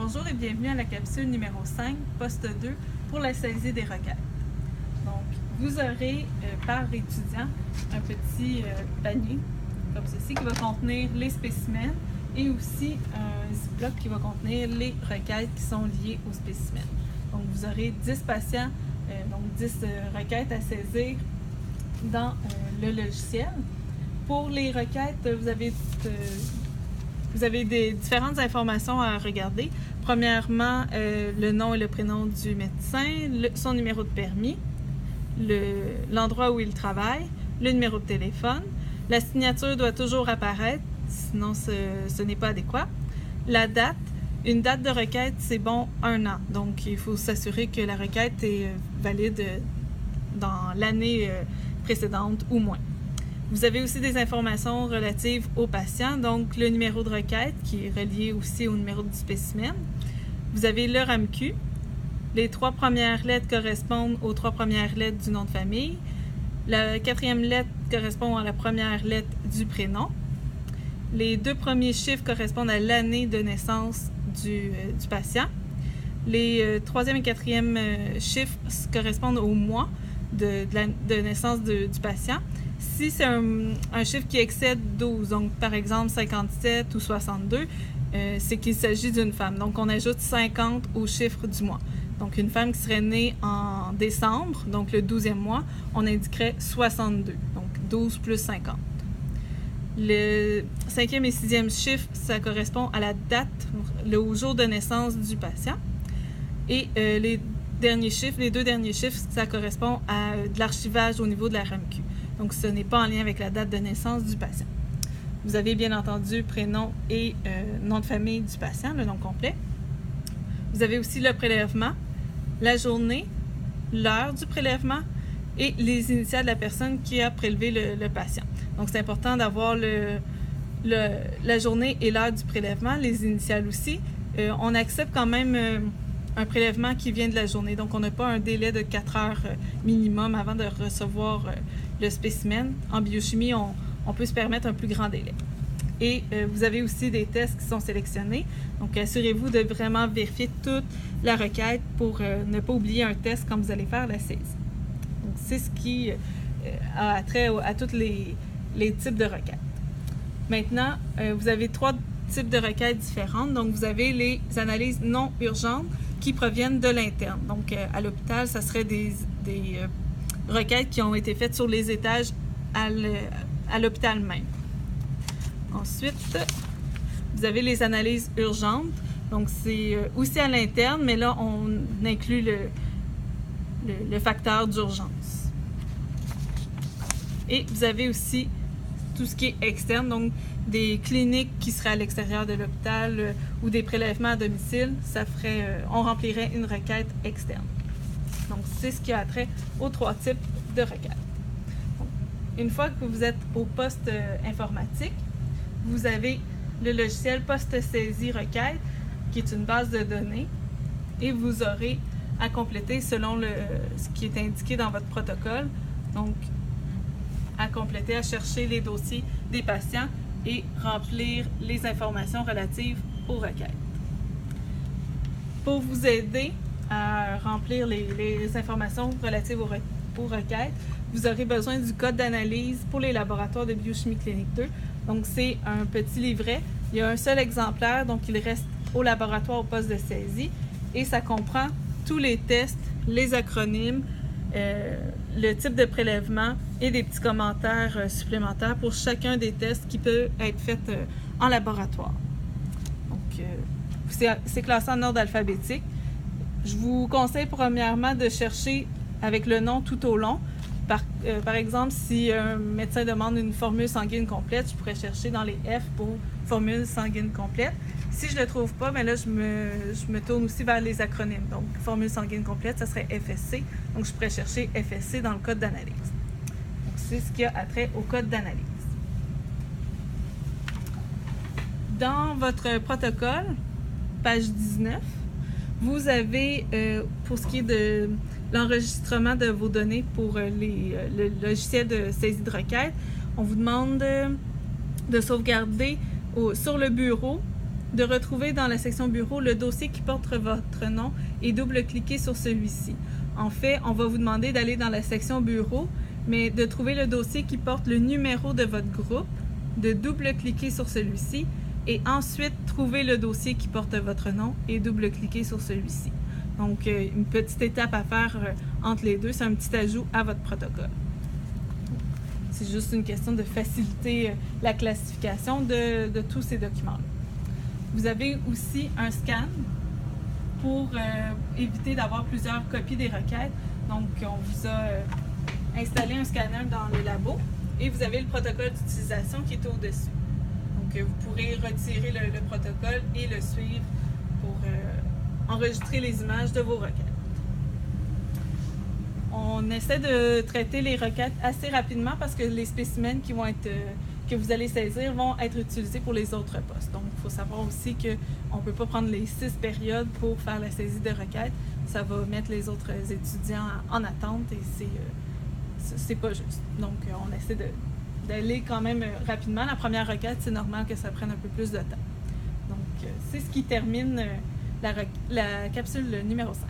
Bonjour et bienvenue à la capsule numéro 5, poste 2, pour la saisie des requêtes. Donc, vous aurez par étudiant un petit panier comme ceci qui va contenir les spécimens et aussi un ziploc qui va contenir les requêtes qui sont liées aux spécimens. Donc, vous aurez 10 patients, donc 10 requêtes à saisir dans le logiciel. Pour les requêtes, vous avez des différentes informations à regarder. Premièrement, le nom et le prénom du médecin, son numéro de permis, l'endroit où il travaille, le numéro de téléphone. La signature doit toujours apparaître, sinon ce n'est pas adéquat. La date, une date de requête, c'est bon 1 an. Donc, il faut s'assurer que la requête est valide dans l'année précédente ou moins. Vous avez aussi des informations relatives aux patients, donc le numéro de requête qui est relié aussi au numéro du spécimen. Vous avez le RAMQ. Les 3 premières lettres correspondent aux 3 premières lettres du nom de famille. La 4e lettre correspond à la première lettre du prénom. Les 2 premiers chiffres correspondent à l'année de naissance du patient. Les 3e et 4e chiffres correspondent au mois de naissance du patient. Si c'est un chiffre qui excède 12, donc par exemple 57 ou 62, c'est qu'il s'agit d'une femme. Donc on ajoute 50 au chiffre du mois. Donc une femme qui serait née en décembre, donc le 12e mois, on indiquerait 62, donc 12 plus 50. Le 5e et 6e chiffre, ça correspond à la date, au jour de naissance du patient. Et les 2 derniers chiffres, ça correspond à de l'archivage au niveau de la RAMQ. Donc, ce n'est pas en lien avec la date de naissance du patient. Vous avez bien entendu prénom et nom de famille du patient, le nom complet. Vous avez aussi le prélèvement, la journée, l'heure du prélèvement et les initiales de la personne qui a prélevé le patient. Donc, c'est important d'avoir la journée et l'heure du prélèvement, les initiales aussi. On accepte quand même un prélèvement qui vient de la journée. Donc, on n'a pas un délai de 4 heures minimum avant de recevoir le spécimen. En biochimie, on peut se permettre un plus grand délai. Et vous avez aussi des tests qui sont sélectionnés. Donc, assurez-vous de vraiment vérifier toute la requête pour ne pas oublier un test quand vous allez faire la saisie. Donc, c'est ce qui a trait à tous les types de requêtes. Maintenant, vous avez 3 types de requêtes différentes. Donc, vous avez les analyses non urgentes qui proviennent de l'interne. Donc, à l'hôpital, ça serait des requêtes qui ont été faites sur les étages à l'hôpital même. Ensuite, vous avez les analyses urgentes. Donc, c'est aussi à l'interne, mais là, on inclut le facteur d'urgence. Et vous avez aussi tout ce qui est externe, donc des cliniques qui seraient à l'extérieur de l'hôpital ou des prélèvements à domicile, on remplirait une requête externe. Donc, c'est ce qui a trait aux 3 types de requêtes. Donc, une fois que vous êtes au poste informatique, vous avez le logiciel poste saisie requête qui est une base de données et vous aurez à compléter selon ce qui est indiqué dans votre protocole. Donc, à compléter, à chercher les dossiers des patients et remplir les informations relatives aux requêtes. Pour vous aider à remplir les informations relatives aux requêtes, vous aurez besoin du code d'analyse pour les laboratoires de biochimie clinique 2. Donc, c'est un petit livret. Il y a un seul exemplaire, donc il reste au laboratoire au poste de saisie et ça comprend tous les tests, les acronymes, le type de prélèvement et des petits commentaires supplémentaires pour chacun des tests qui peut être faits en laboratoire. Donc, c'est classé en ordre alphabétique. Je vous conseille premièrement de chercher avec le nom tout au long. Par exemple, si un médecin demande une formule sanguine complète, je pourrais chercher dans les F pour formule sanguine complète. Si je ne le trouve pas, bien là, je me tourne aussi vers les acronymes. Donc, formule sanguine complète, ça serait FSC. Donc, je pourrais chercher FSC dans le code d'analyse. Donc, c'est ce qui a trait au code d'analyse. Dans votre protocole, page 19, vous avez, pour ce qui est de l'enregistrement de vos données pour le logiciel de saisie de requête, on vous demande de sauvegarder sur le bureau de retrouver dans la section bureau le dossier qui porte votre nom et double-cliquer sur celui-ci. En fait, on va vous demander d'aller dans la section bureau, mais de trouver le dossier qui porte le numéro de votre groupe, de double-cliquer sur celui-ci et ensuite trouver le dossier qui porte votre nom et double-cliquer sur celui-ci. Donc, une petite étape à faire entre les deux, c'est un petit ajout à votre protocole. C'est juste une question de faciliter la classification de tous ces documents-là. Vous avez aussi un scan pour éviter d'avoir plusieurs copies des requêtes. Donc, on vous a installé un scanner dans le labo et vous avez le protocole d'utilisation qui est au-dessus. Donc, vous pourrez retirer le protocole et le suivre pour enregistrer les images de vos requêtes. On essaie de traiter les requêtes assez rapidement parce que les spécimens que vous allez saisir vont être utilisés pour les autres postes. Donc, il faut savoir aussi qu'on ne peut pas prendre les 6 périodes pour faire la saisie de requêtes. Ça va mettre les autres étudiants en attente et c'est pas juste. Donc, on essaie d'aller quand même rapidement. La première requête, c'est normal que ça prenne un peu plus de temps. Donc, c'est ce qui termine la capsule numéro 5.